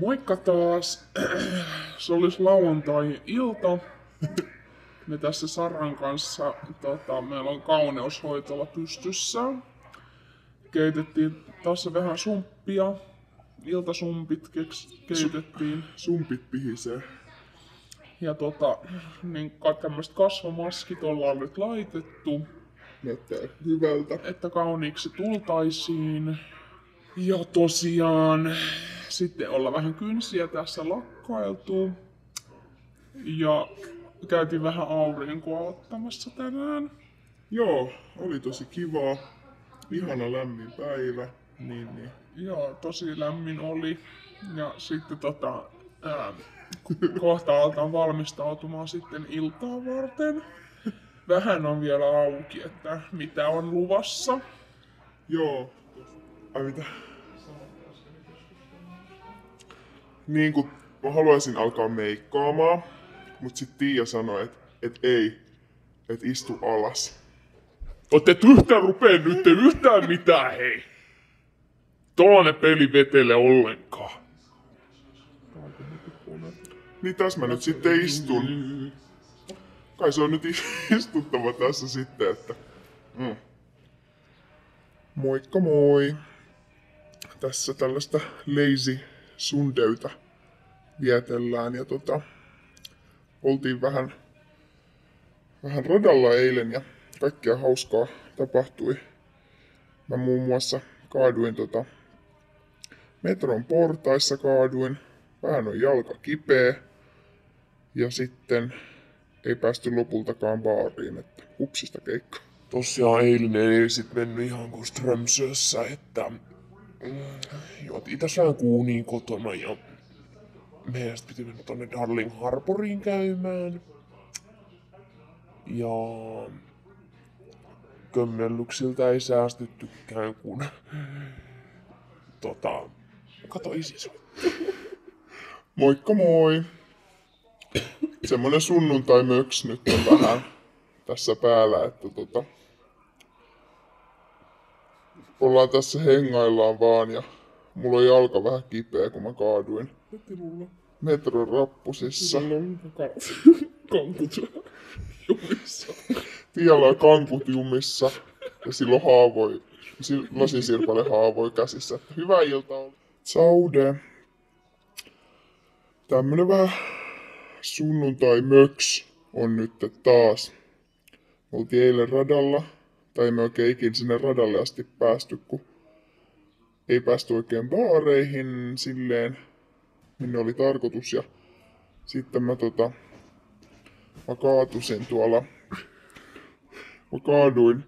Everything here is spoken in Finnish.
Moikka taas! Se olisi lauantai-ilta. Me tässä Saran kanssa, meillä on kauneushoitola pystyssä. Keitettiin tässä vähän sumppia. Iltasumpit keitettiin. Sumpit pihisee. Ja niin tämmöiset kasvomaskit ollaan nyt laitettu. Näyttää hyvältä. Että kauniiksi tultaisiin. Ja tosiaan sitten ollaan vähän kynsiä tässä lakkailtu. Ja käytiin vähän aurinkoa ottamassa tänään. Joo, oli tosi kivaa. Ihana lämmin päivä. Niin. Joo, tosi lämmin oli. Ja sitten kohta aletaan valmistautumaan sitten iltaa varten. Vähän on vielä auki, että mitä on luvassa. Joo. Ai mitä? Niin kun mä haluaisin alkaa meikkaamaan, mut sit Tiia sanoi, et ei, et istu alas. Ootte et yhtään rupee nyt yhtään mitään, hei! Tollanen peli vetele ollenkaan. Niin tässä mä nyt sitten istun. Kai se on nyt istuttava tässä sitten, että... Moikka moi! Tässä tällaista lazy sundayta vietellään ja oltiin vähän radalla eilen ja kaikkea hauskaa tapahtui. Mä muun muassa kaaduin metron portaissa kaaduin. Vähän on jalka kipeä. Ja sitten ei päästy lopultakaan baariin, että hupsista keikka. Tosiaan eilinen ei sit mennyt ihan kuin Strömsössä, että juotiin tässä vähän kuunia kotona ja meidän piti mennä tonne Darling Harboriin käymään. Ja kömmellyksiltä ei säästettykään, kun kato isis. Moikka moi! Semmonen sunnuntai-möks nyt on vähän tässä päällä, että ollaan tässä hengaillaan vaan ja mulla on jalka vähän kipeä, kun mä kaaduin metron rappusissa. Kankut jumissa. Tiellä on kankut jumissa ja silloin lasisirpale haavoi käsissä. Hyvää iltaa. Saude. Tämmönen vähän sunnuntai-möks on nyt taas. Me oltiin eilen radalla, tai me oikein ikin sinne radalle asti päästy, kun ei päästy oikein baareihin silleen, minne oli tarkoitus. Ja sitten mä kaatusin tuolla, mä kaaduin.